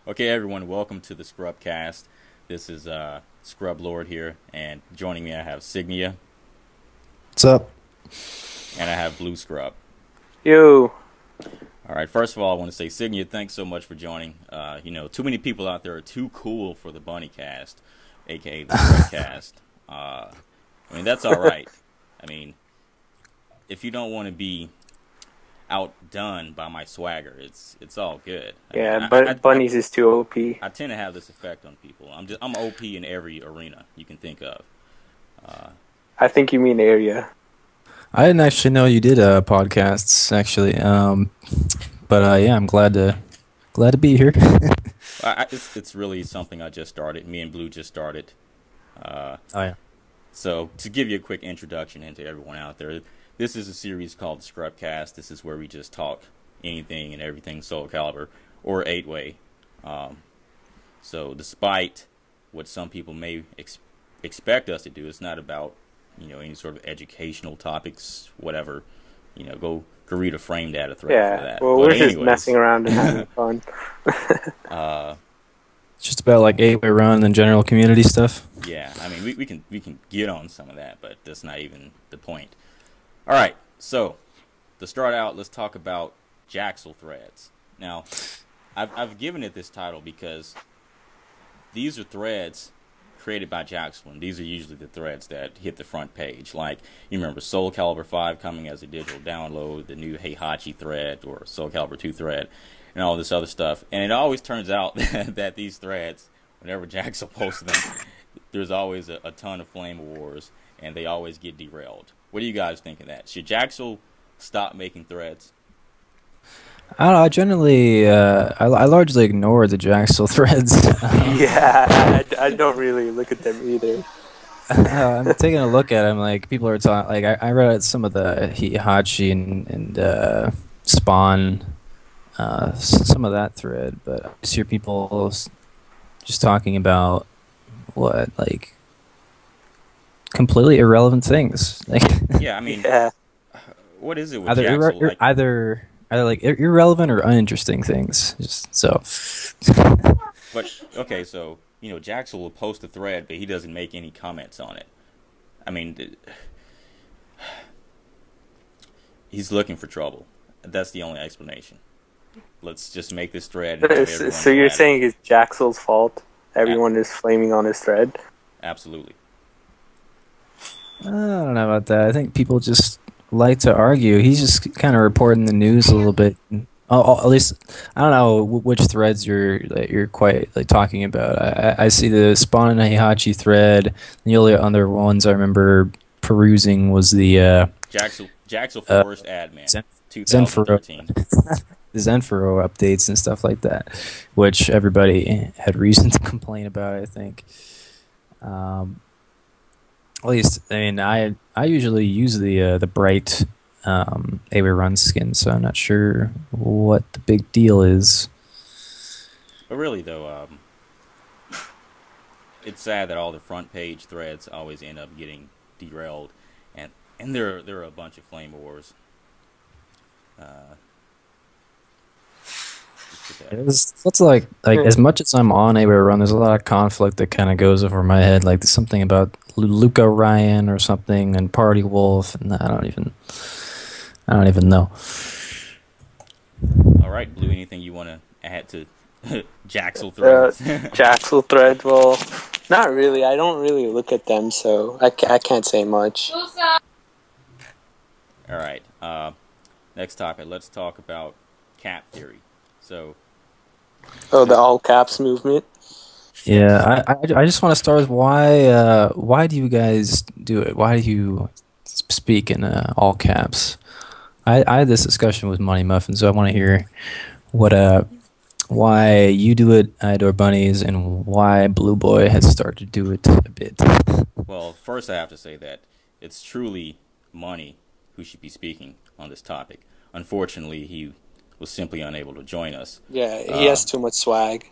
Okay, everyone, welcome to the Scrubcast. This is Scrublord here, and joining me I have Signia, What's up? and I have Blue Scrub. Yo. All right, first of all, I want to say, Signia, thanks so much for joining. Too many people out there are too cool for the Bunny Cast, aka the Scrubcast. That's all right. If you don't want to be outdone by my swagger, it's all good. Bunnies is too OP. I tend to have this effect on people. I'm OP in every arena you can think of. I think you mean area. I didn't actually know you did podcasts, actually. Yeah, I'm glad to be here. It's really something I just started. Me and Blue just started. Oh yeah. So to give you a quick introduction into everyone out there, this is a series called Scrubcast. This is where we just talk anything and everything Soul Calibur or 8-way. So despite what some people may expect us to do, it's not about any sort of educational topics, whatever. Go read a frame data thread for that. Well, we're just messing around and having fun. It's just about like 8-way run and general community stuff. Yeah, we can get on some of that, but that's not even the point. All right, so to start out, let's talk about Jaxel threads. Now, I've given it this title because these are threads created by Jaxel, and these are usually the threads that hit the front page. Like, you remember Soul Calibur 5 coming as a digital download, the new Heihachi thread, or Soul Calibur 2 thread, and all this other stuff. And it always turns out that these threads, whenever Jaxel posts them, there's always a ton of flame wars, and they always get derailed. What do you guys think of that? Should Jaxel stop making threads? I don't know. I generally, I largely ignore the Jaxel threads. I don't really look at them either. I'm taking a look at them. Like, people are talking. Like, I read some of the Heihachi and Spawn, some of that thread, but I just hear people just talking about completely irrelevant things. What is it with Jaxel? Either irrelevant or uninteresting things. Just so. But okay, so Jaxel will post a thread, but he doesn't make any comments on it. He's looking for trouble. That's the only explanation. Let's just make this thread. So you're saying it's Jaxel's fault? Everyone is flaming on his thread? Absolutely. I don't know about that. I think people just like to argue. He's just kind of reporting the news a little bit. At least I don't know which threads you're quite talking about. I see the Spawn and Heihachi thread. The only other ones I remember perusing was the Jaxel Forest admin 2013. The Zenfuro updates and stuff like that, which everybody had reason to complain about, I think. At least, I usually use the bright 8-way run skin, so I'm not sure what the big deal is. But really, though, it's sad that all the front page threads always end up getting derailed, and there are a bunch of flame wars. It's like as much as I'm on 8-way run, there's a lot of conflict that kind of goes over my head. Like, there's something about Luca Ryan or something, and Party Wolf, and I don't even know. All right, Blue. Anything you want to add to Jaxel threads? Jaxel thread. Well, not really. I don't really look at them, so I can't say much. All right. Next topic. Let's talk about cap theory. So. The all caps movement. Yeah, I just want to start with why do you guys do it? Why do you speak in all caps? I had this discussion with Money Muffin, so I want to hear why you do it, I adore bunnies, and why Blue Boy has started to do it a bit. Well, first I have to say that it's truly Money who should be speaking on this topic. Unfortunately, he was simply unable to join us. Yeah, he has too much swag.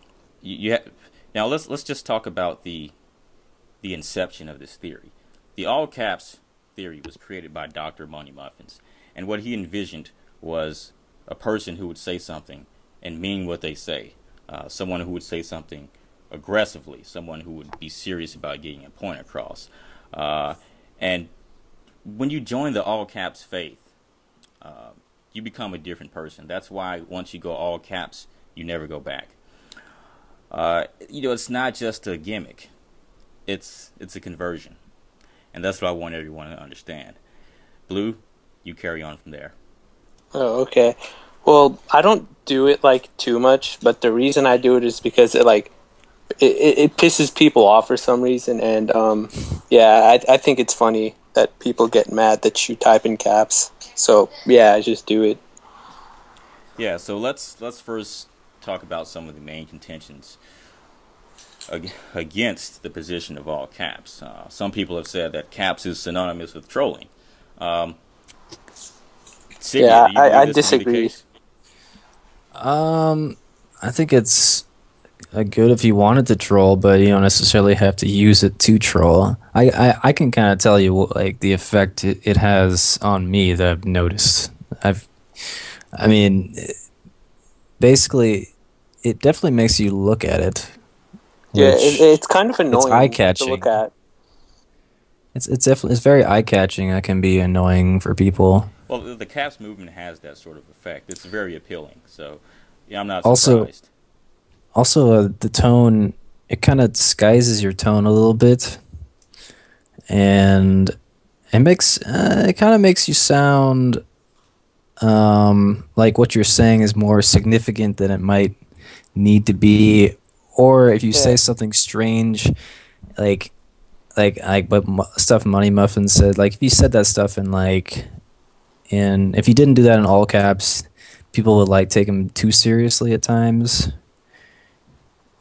Now let's just talk about the inception of this theory. The all caps theory was created by Dr. Money Muffins, and what he envisioned was a person who would say something and mean what they say. someone who would say something aggressively, someone who would be serious about getting a point across. And when you join the all caps faith, you become a different person. That's why once you go all caps, you never go back. It's not just a gimmick. It's a conversion. And that's what I want everyone to understand. Blue, you carry on from there. Oh, okay. Well, I don't do it like too much, but the reason I do it is because it pisses people off for some reason, and I think it's funny that people get mad that you type in caps. So yeah, I just do it. Yeah. So let's first talk about some of the main contentions against the position of all caps. Some people have said that caps is synonymous with trolling. Siggy, I disagree. I think it's good if you wanted to troll, but you don't necessarily have to use it to troll. I can kind of tell you like the effect it has on me that I've noticed. Basically, it definitely makes you look at it. Yeah, it's kind of annoying. It's eye-catching. To look at. It's very eye-catching. That can be annoying for people. Well, the caps movement has that sort of effect. It's very appealing. So, yeah, I'm not surprised. Also, the tone, it kind of disguises your tone a little bit, and it kind of makes you sound like what you're saying is more significant than it might need to be, or if you say something strange, like stuff Money Muffin said, like if you said that stuff and if you didn't do that in all caps, people would like take him too seriously at times.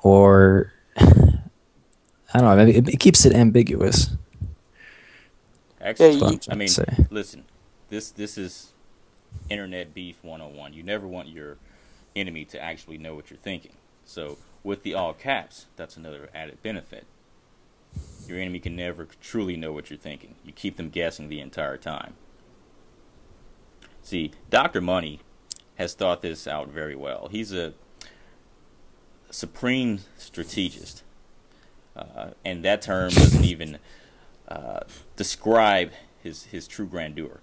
Or I don't know, maybe it keeps it ambiguous. Actually, listen, this is internet beef 101. You never want your enemy to actually know what you're thinking. So with the all caps, that's another added benefit. Your enemy can never truly know what you're thinking. You keep them guessing the entire time. See, Dr. Money has thought this out very well. He's a supreme strategist. And that term doesn't even describe his true grandeur.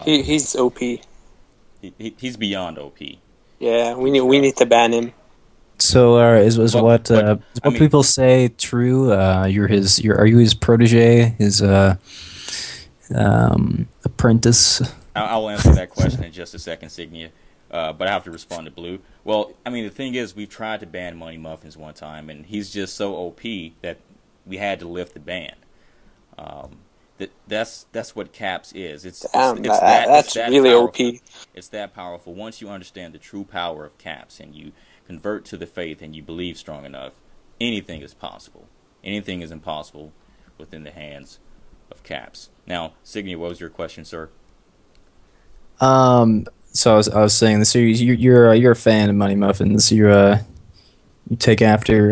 He's OP. He's beyond OP. Yeah, we need to ban him. So is what people say true? Are you his protege, his apprentice? I'll answer that question in just a second, Signia. But I have to respond to Blue. Well, I mean, the thing is, we've tried to ban Money Muffins one time, and he's just so OP that we had to lift the ban. That's what caps is. That's really powerful. OP. It's that powerful. Once you understand the true power of caps and you convert to the faith and you believe strong enough, anything is possible. Anything is impossible within the hands of caps. Now, Signia, what was your question, sir? So I was saying the series. You're a fan of Money Muffins. You take after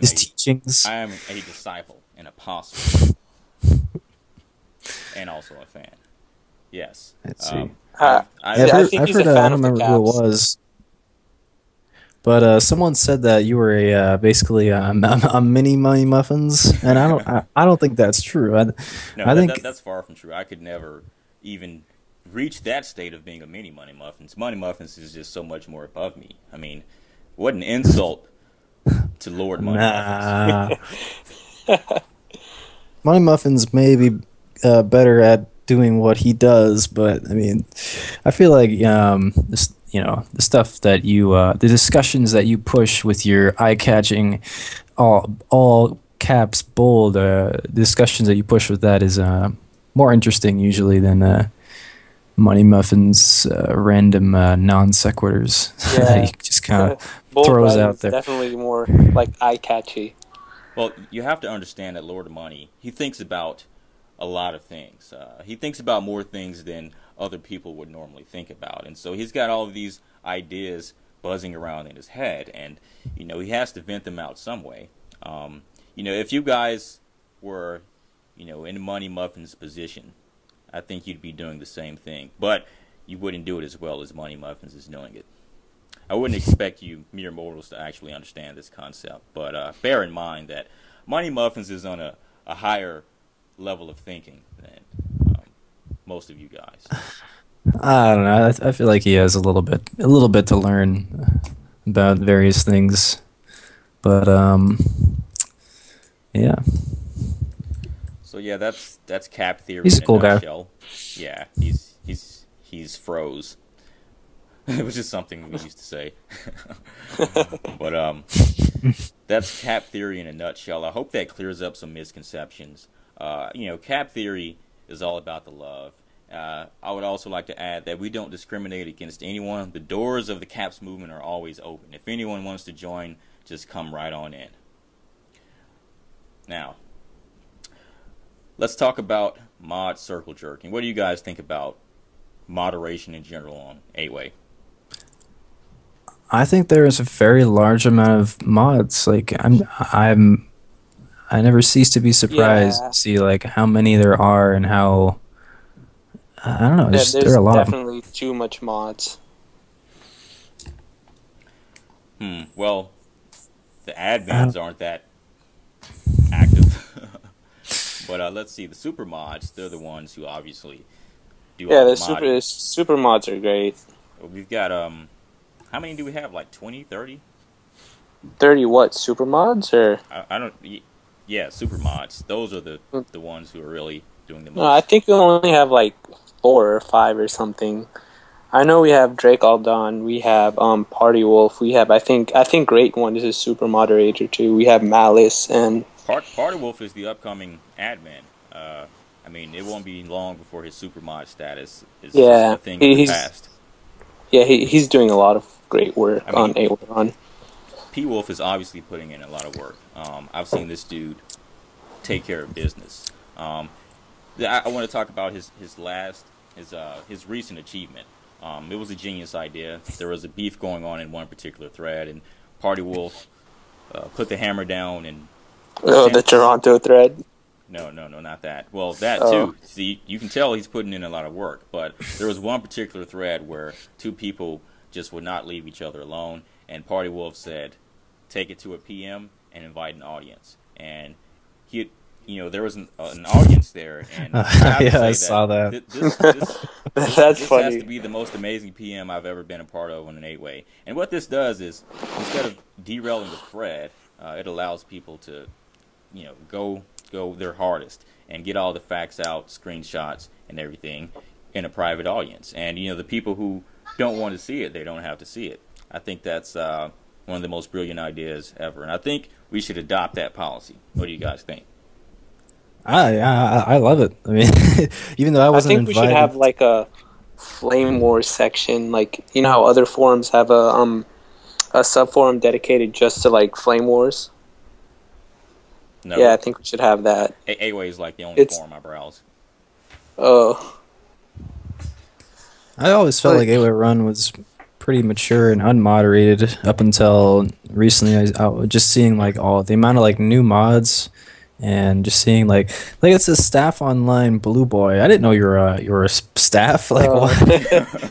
his teachings. I am a disciple, an apostle, and also a fan. Yes. Let's see. I think he's a fan I don't of the remember who it Caps. was, but someone said that you were basically a mini Money Muffins, and I don't think that's true. I think that's far from true. I could never even reach that state of being a mini Money Muffins. Money Muffins is just so much more above me. I mean, what an insult to Lord Money Muffins. Money Muffins may be better at doing what he does, but I mean, I feel like the stuff that the discussions that you push with your eye-catching, all caps bold discussions that you push with that is more interesting usually than Money Muffins random non sequiturs that he just kind of throws out there. Definitely more like eye-catchy. Well, you have to understand that Lord of Money, he thinks about a lot of things. He thinks about more things than other people would normally think about. And so he's got all of these ideas buzzing around in his head. And, he has to vent them out some way. If you guys were, in Money Muffin's position, I think you'd be doing the same thing. But you wouldn't do it as well as Money Muffins is doing it. I wouldn't expect you mere mortals to actually understand this concept. But bear in mind that Money Muffins is on a higher level of thinking than most of you guys. I don't know. I feel like he has a little bit to learn about various things, but yeah. So yeah, that's cap theory He's a in cool a guy. nutshell. Yeah, he's froze, which is something we used to say. But that's cap theory in a nutshell. I hope that clears up some misconceptions. Cap theory is all about the love. I would also like to add that we don't discriminate against anyone. The doors of the Caps movement are always open. If anyone wants to join, just come right on in. Now, let's talk about mod circle jerking. What do you guys think about moderation in general on 8-Way? I think there is a very large amount of mods. Like I never cease to be surprised to see like how many there are and how I don't know. There's There are a lot of them. definitely too much mods. Well, the admins aren't that active. But let's see, the super mods, they're the ones who obviously do all the modding. The super mods are great. We've got, how many do we have? Like 20, 30? 30 what? Super mods? Or I don't, yeah, super mods. Those are the ones who are really doing the most. no, I think we only have like 4 or 5 or something. I know we have Drake Aldon, we have Party Wolf, we have I think Great One is a super moderator too. We have Malice and Party Wolf is the upcoming admin. I mean, it won't be long before his super mod status is a thing in the past. Yeah, he's doing a lot of great work on 8-Way Run. P Wolf is obviously putting in a lot of work. I've seen this dude take care of business. I want to talk about his recent achievement. It was a genius idea. There was a beef going on in one particular thread, and Party Wolf put the hammer down and the Toronto thread. No, not that. Well, that too. See, you can tell he's putting in a lot of work. But there was one particular thread where 2 people just would not leave each other alone, and Party Wolf said, "Take it to a PM and invite an audience." And there was an audience there, and I saw that. That's funny. This has to be the most amazing PM I've ever been a part of on an 8-Way. And what this does is, instead of derailing the thread, it allows people to, go their hardest and get all the facts out, screenshots, and everything in a private audience. And the people who don't want to see it, they don't have to see it. I think that's one of the most brilliant ideas ever, and I think we should adopt that policy. What do you guys think? I love it. I mean, even though I wasn't invited. I think we should have like a Flame Wars section, like how other forums have a sub-forum dedicated just to like Flame Wars. No. Yeah, I think we should have that. 8-Way is like the only forum I browse. Oh. I always felt like 8-Way Run was pretty mature and unmoderated up until recently. I was just seeing like all the amount of like new mods. And just seeing like it's a staff online blue boy. I didn't know you were a staff. Like what?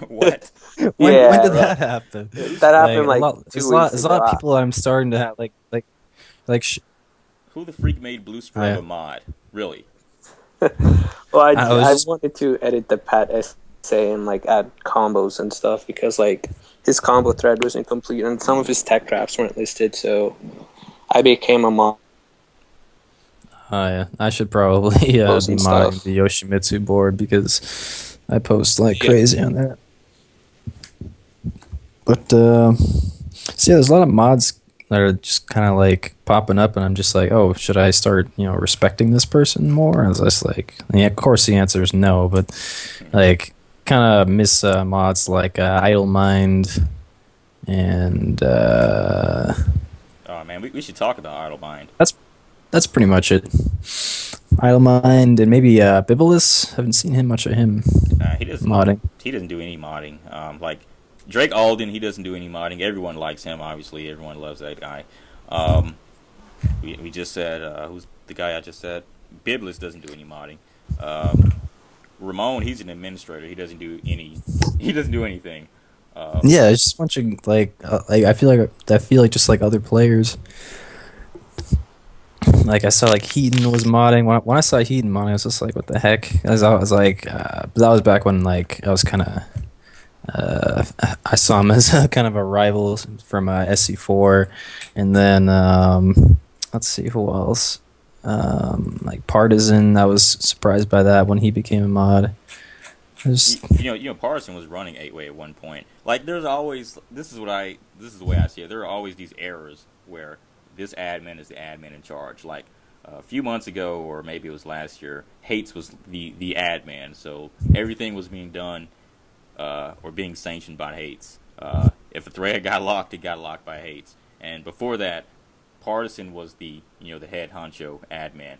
What? When did that happen? That happened like 2 weeks ago. There's a lot of people I'm starting to have like. Who the freak made Blue Scrub a mod? Really? Well, I wanted to edit the Pat essay and like add combos and stuff because like his combo thread wasn't complete and some of his tech traps weren't listed, so I became a mod. Oh yeah, I should probably be modding the Yoshimitsu board because I post like crazy on that. But see, there's a lot of mods that are just kind of like popping up, and I'm just like, oh, should I start respecting this person more? I was just like, yeah, of course the answer is no, but like kind of miss mods like Idle Mind and. Oh man, we should talk about Idle Mind. That's pretty much it. Idle Mind and maybe Bibulus. Haven't seen much of him. He doesn't modding. He doesn't do any modding. Like Drake Alden, he doesn't do any modding. Everyone likes him. Obviously, everyone loves that guy. We just said who's the guy I just said? Bibulus doesn't do any modding. Ramon, he's an administrator. He doesn't do anything. Yeah, it's just a bunch of like I feel like just like other players. Like I saw like Heaton was modding. When I saw Heaton modding, I was just like, what the heck? I was like, that was back when like I was kind of I saw him as kind of a rival from SC4, and then let's see who else. Like Partisan, I was surprised by that when he became a mod. Partisan was running 8-way at one point. Like, there's always this is the way I see it. There are always these errors where this admin is the admin in charge. Like a few months ago, or maybe it was last year, Hates was the admin, so everything was being done or being sanctioned by Hates. If a thread got locked, it got locked by Hates. And before that, Partisan was the head honcho admin.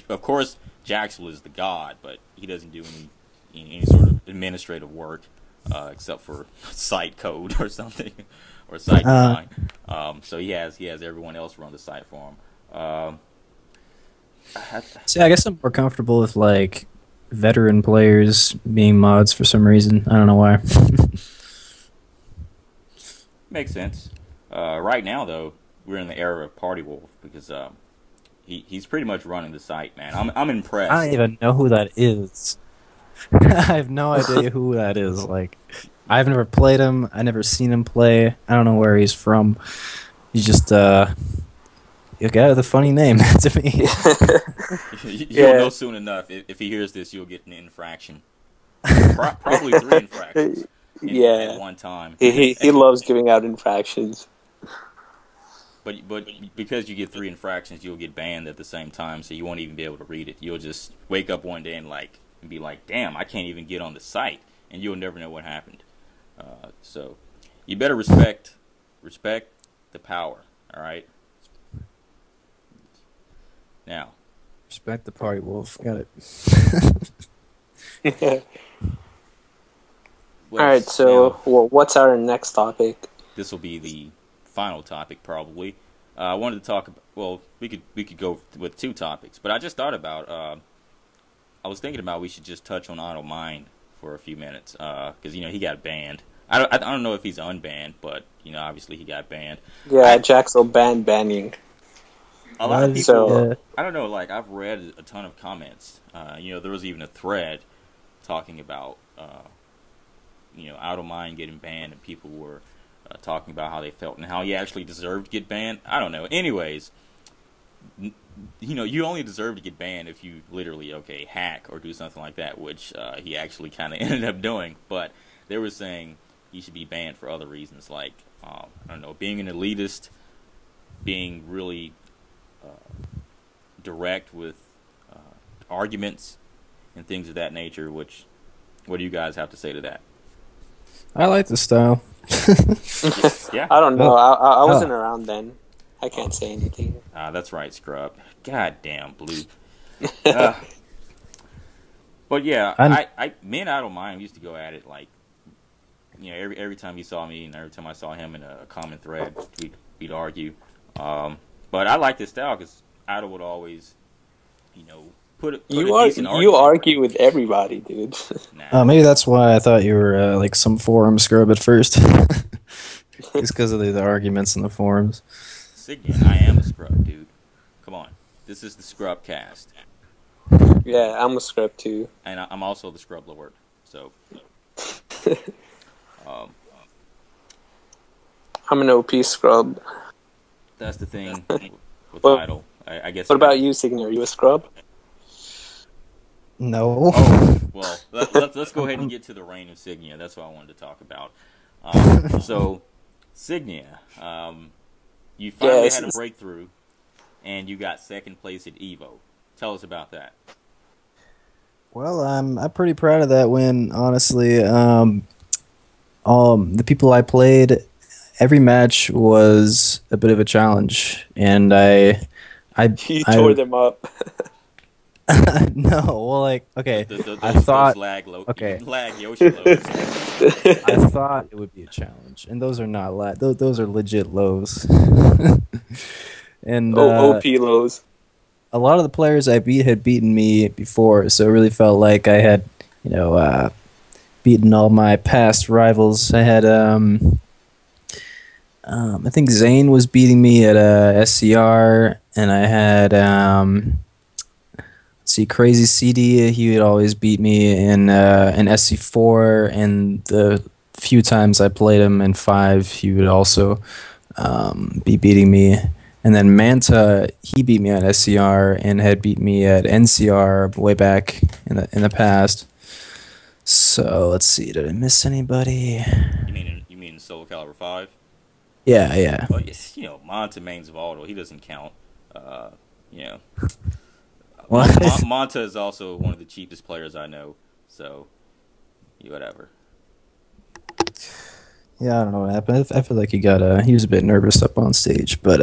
Of course, Jaxel is the god, but he doesn't do any sort of administrative work except for site code or something or site design. So he has everyone else run the site for him. See, I guess I'm more comfortable with like veteran players being mods for some reason. I don't know why. Makes sense. Right now, though, we're in the era of Party Wolf because he's pretty much running the site, man. I'm impressed. I don't even know who that is. I have no idea who that is. Like, I've never played him. I never seen him play. I don't know where he's from. He's just you got the funny name to me. You'll know soon enough. If he hears this, you'll get an infraction. Probably 3 infractions. At one time. He loves giving out infractions. But because you get 3 infractions, you'll get banned at the same time, so you won't even be able to read it. You'll just wake up one day and be like, damn, I can't even get on the site, and you'll never know what happened. So you better respect the power, all right? Now, respect the Party Wolf. Got it. All right, so what's our next topic? This will be the final topic, probably. I wanted to talk about. Well, we could go with 2 topics, but I just thought about. I was thinking about we should just touch on Auto Mine for a few minutes because he got banned. I don't know if he's unbanned, but obviously he got banned. Yeah, Jaxel banning. A lot of people. I don't know. Like, I've read a ton of comments. There was even a thread talking about Auto Mine getting banned, and people were talking about how they felt and how he actually deserved to get banned. I don't know. Anyways, you only deserve to get banned if you literally hack or do something like that, which he actually kind of ended up doing. But they were saying he should be banned for other reasons, like I don't know, being an elitist, being really direct with arguments and things of that nature. What do you guys have to say to that? I like the style. Yeah. I don't know. I wasn't around then. I can't say anything. That's right, Scrub. God damn, Blue. But yeah, me and Auto Mine used to go at it like, every time he saw me and every time I saw him in a common thread, we'd argue. But I like this style because Auto would always, put a decent argument. You argue with everybody, dude. Nah. Maybe that's why I thought you were like some forum scrub at first. It's because of the arguments in the forums. Signian, I am a scrub, dude. Come on. This is the Scrubcast. Yeah, I'm a scrub too. And I'm also the Scrublord. So, I'm an OP scrub. That's the thing with Idle. I guess. What about you, Signian? Are you a scrub? No. Oh, well, let's go ahead and get to the reign of Signia. That's what I wanted to talk about. So, Signia, you finally had a breakthrough, and you got 2nd place at Evo. Tell us about that. Well, I'm pretty proud of that win, honestly. The people I played, every match was a bit of a challenge, and I tore them up. No, well, like, okay, I thought, lag Yoshi lows. I thought it would be a challenge, and those are not those are legit lows. And OP lows. A lot of the players I beat had beaten me before, so it really felt like I had, beaten all my past rivals. I had I think Zane was beating me at SCR, and I had let's see, Crazy CD. He would always beat me in SC4, and the few times I played him in 5, he would also be beating me. And then Manta, he beat me at SCR and had beat me at NCR way back in the past. So let's see, did I miss anybody? You mean Soul Calibur 5? Yeah. Well, yes, Manta mains Valdo. He doesn't count. What? Manta is also one of the cheapest players I know. So, whatever. Yeah, I don't know what happened. I feel like he was a bit nervous up on stage, but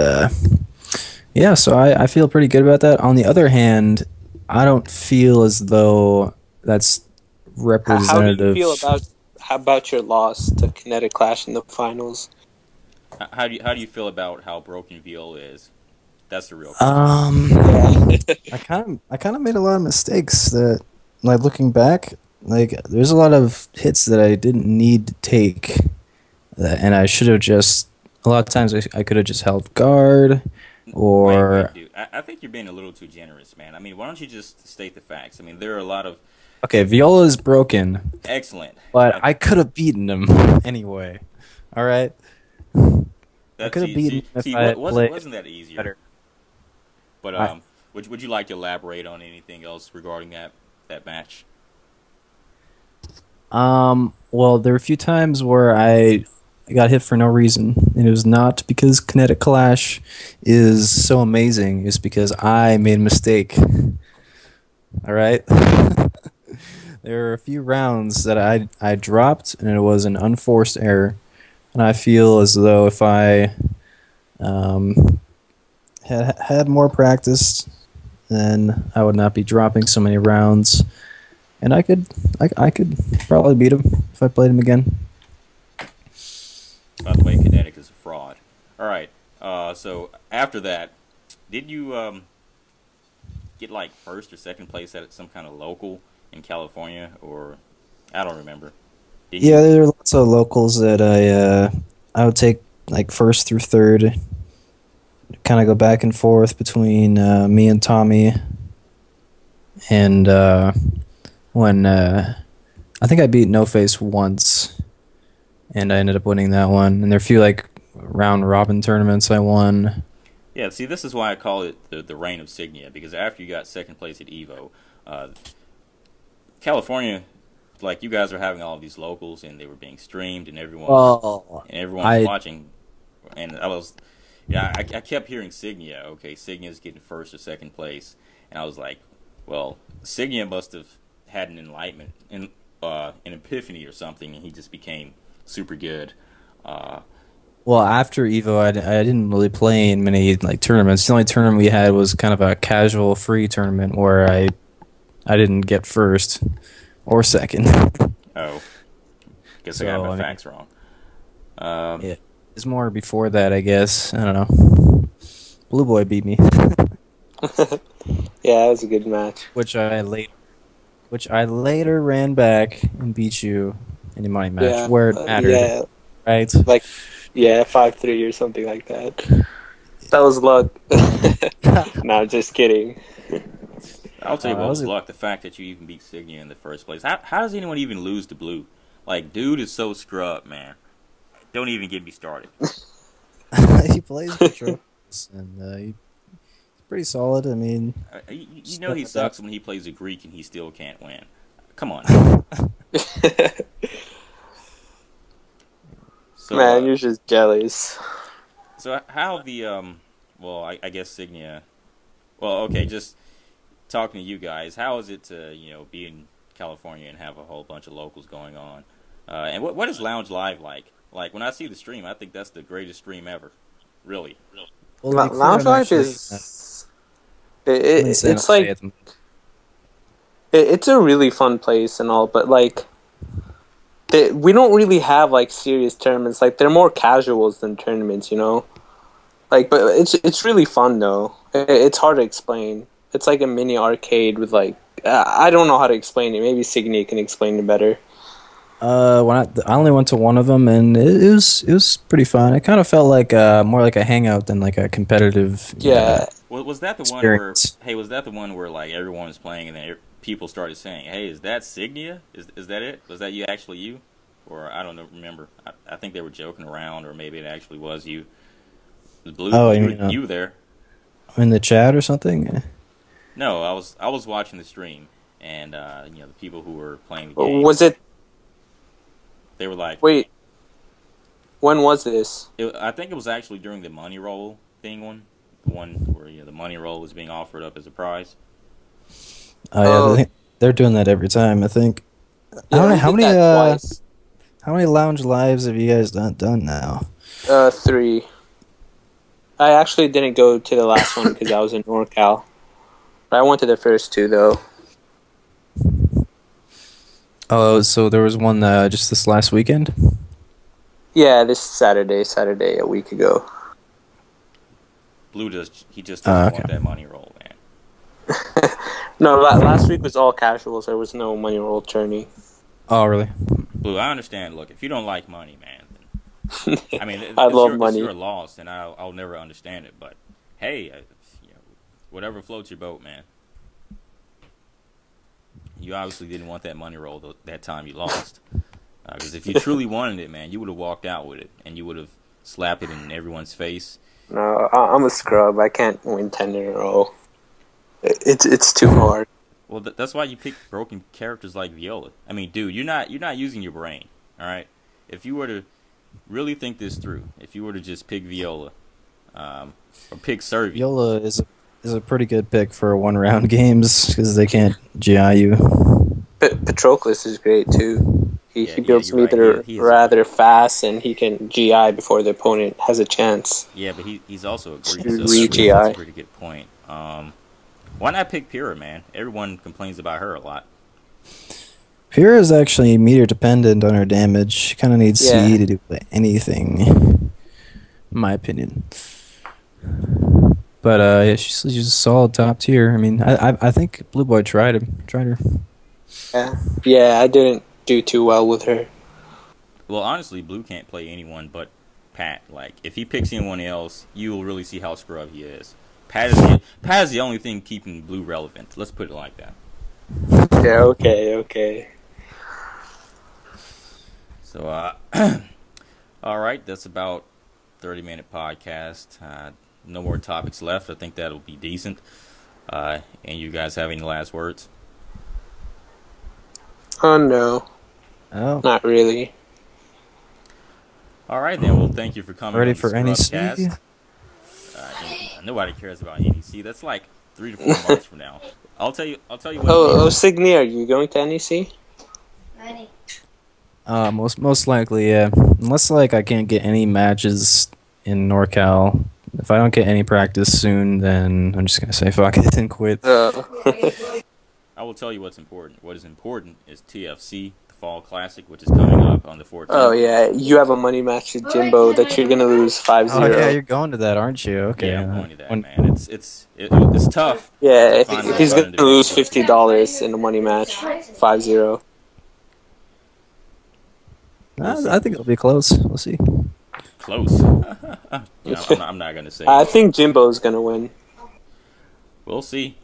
yeah. So I feel pretty good about that. On the other hand, I don't feel as though that's representative. How do you feel about your loss to Kinetic Clash in the finals? How do you feel about how broken VL is? That's the real question. I kind of made a lot of mistakes that, like, looking back, like, there's a lot of hits that I didn't need to take, and I should have just. A lot of times I could have just held guard, or. Wait, dude. I think you're being a little too generous, man. I mean, why don't you just state the facts? I mean, there are a lot of. Okay, Viola is broken. Excellent. But I could have beaten him anyway. All right. I could have beaten him if I wasn't that easier? Better. But would you like to elaborate on anything else regarding that match? Well, there were a few times where I got hit for no reason, and it was not because Kinetic Clash is so amazing. It's because I made a mistake. All right. There were a few rounds that I dropped, and it was an unforced error. And I feel as though if I had more practice, then I would not be dropping so many rounds, and I could probably beat him if I played him again. By the way, Kinetic is a fraud. All right. So after that, did you get like first or second place at some kind of local in California, or I don't remember? Yeah, there are lots of locals that I would take like first through third. Kind of go back and forth between me and Tommy, and when I think I beat No Face once, and I ended up winning that one. And there are a few like round robin tournaments I won. Yeah, see, this is why I call it the reign of Signia, because after you got second place at Evo, California, like, you guys are having all of these locals, and they were being streamed, and everyone was watching, and I kept hearing Signia. Okay, Signia's getting first or second place, and I was like, well, Signia must have had an enlightenment, an epiphany or something, and he just became super good. Well, after Evo, I didn't really play in many like tournaments. The only tournament we had was kind of a casual free tournament where I didn't get first or second. Oh, guess I got my facts wrong. Yeah, it's more before that, I guess. I don't know. Blue Boy beat me. Yeah, it was a good match. Which I later ran back and beat you in a money match where it mattered. Yeah, right? Like, 5-3 or something like that. That was luck. No, just kidding. I'll tell you what was luck. The fact that you even beat Signia in the first place. How does anyone even lose to Blue? Like, dude is so scrub, man. Don't even get me started. He plays Patrols, and he's pretty solid. I mean, you know he sucks when he plays a Greek and he still can't win. Come on. So, man, you're just jealous. So how the I guess Signia. Well, okay, just talking to you guys. How is it to be in California and have a whole bunch of locals going on? And what is Lounge Live like? Like, when I see the stream, I think that's the greatest stream ever. Really. Well, Lounge Live is it's like it's a really fun place and all, but like we don't really have like serious tournaments. Like, they're more casuals than tournaments, Like, but it's really fun though. It's hard to explain. It's like a mini arcade with like I don't know how to explain it. Maybe Signy can explain it better. I only went to one of them, and it was pretty fun. It kind of felt like more like a hangout than like a competitive. Yeah. Was that the experience. one where? Hey, was that the one where like everyone was playing and then people started saying, "Hey, is that Signia? Is that it? Was that you actually you?" Or I don't know. Remember, I think they were joking around, or maybe it actually was you. Blue, Oh, you were there. in the chat or something. No, I was watching the stream, and the people who were playing the game. Was it? They were like, Wait. When was this? I think it was actually during the money roll thing the one where the money roll was being offered up as a prize. Oh yeah, they're doing that every time. I think. Yeah, How many twice. how many lounge lives have you guys not done now? 3. I actually didn't go to the last one because I was in NorCal. I went to the first 2 though. Oh, so there was one just this last weekend. Yeah, this Saturday a week ago. Blue just doesn't okay. want that money roll, man. No, last week was all casuals. There was no money roll tourney. Oh, really? Blue, I understand. Look, if you don't like money, man, then, I mean, I love money. It's your loss, and I'll never understand it. But hey, whatever floats your boat, man. You obviously didn't want that money roll that time you lost. Because if you truly wanted it, man, you would have walked out with it, and you would have slapped it in everyone's face. No, I'm a scrub. I can't win 10 in a row. It's too hard. Well, that's why you pick broken characters like Viola. I mean, dude, you're not using your brain, all right? If you were to really think this through, if you were to just pick Viola, or pick Servie. Viola is a pretty good pick for 1-round games because they can't GI you. Patroclus is great too. He builds you're meter right. He is rather fast, and he can GI before the opponent has a chance. Yeah, but he's also a great Re-GI. That's a pretty good point. Why not pick Pyrrha, man? Everyone complains about her a lot. Pyrrha is actually meter dependent on her damage. She kind of needs CE to do anything, in my opinion. But yeah, she's a solid top tier. I mean, I think Blue Boy tried her. Yeah, I didn't do too well with her. Well, honestly, Blue can't play anyone but Pat. Like, if he picks anyone else, you will really see how scrub he is. Pat is the only thing keeping Blue relevant. Let's put it like that. Yeah, okay. So, all right, that's about 30-minute podcast. No more topics left. I think that'll be decent. And you guys have any last words? Oh, no. Oh, Not really. All right, then. Well, thank you for coming. ready on the for Scrubcast. NEC? Nobody cares about NEC. That's like 3 to 4 months from now. I'll tell you what. Signy, are you going to NEC? Most likely, yeah. Unless like I can't get any matches in NorCal. If I don't get any practice soon, then I'm just gonna say fuck it and quit. I will tell you what's important. What is important is TFC, the Fall Classic, which is coming up on the 14th. Oh, yeah. You have a money match with Jimbo that you're going to lose 5-0. Oh yeah, you're going to that, aren't you? Okay. Yeah, I'm going to that, man. It's tough. Yeah, he's going to lose $50 in a money match. 5-0. I think it'll be close. We'll see. Close. I'm not going to say. I think Jimbo's going to win. We'll see.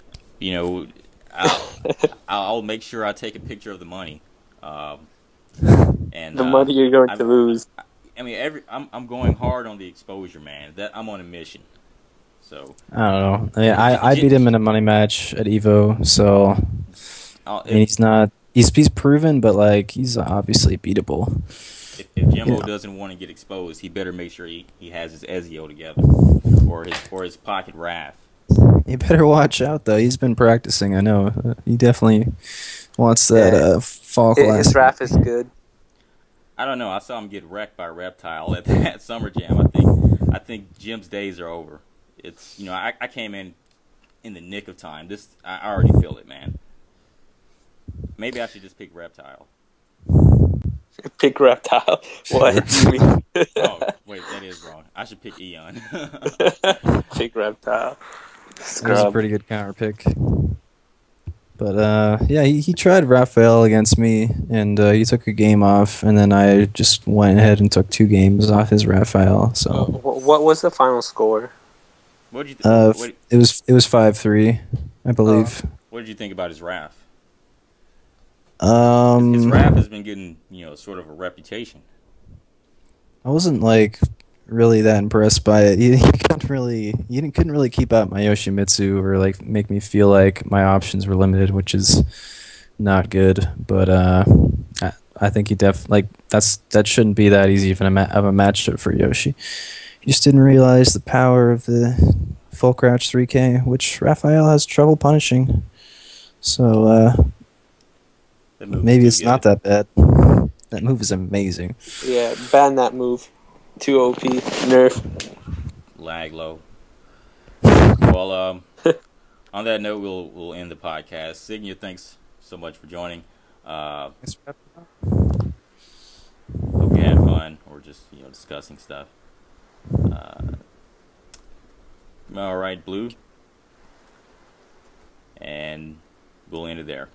I'll make sure I take a picture of the money. And the money you're going to lose. I mean, I'm going hard on the exposure, man. That I'm on a mission. So I don't know. I mean, I beat him in a money match at Evo, so he's not. He's proven, but like he's obviously beatable. If Jimbo doesn't want to get exposed, he better make sure he has his Ezio together, or his pocket Wrath. You better watch out, though. He's been practicing. I know. He definitely wants that fall class. His Wrath is good. I don't know. I saw him get wrecked by Reptile at that Summer Jam. I think Jim's days are over. It's I came in the nick of time. I already feel it, man. Maybe I should just pick Reptile. Pick Reptile? What do you mean? Oh, wait, that is wrong. I should pick Eon. Pick Reptile. That was a pretty good counter pick. But yeah, he tried Raphael against me, and he took a game off, and then I just went ahead and took 2 games off his Raphael. So What was the final score? What did you it was 5-3, I believe. what did you think about his Raph? His Um, Raph has been getting, sort of a reputation. I wasn't like really that impressed by it. He couldn't really keep out my Yoshimitsu or like make me feel like my options were limited, which is not good. But I think that shouldn't be that easy of a matchup for Yoshi. He just didn't realize the power of the full crouch 3K, which Raphael has trouble punishing. So maybe it's not that bad. That move is amazing. Yeah, ban that move. Too OP. Nerf. Lag low. Well, on that note, we'll end the podcast. Signia, thanks so much for joining. Hope you had fun, or just discussing stuff. All right, Blue, and we'll end it there.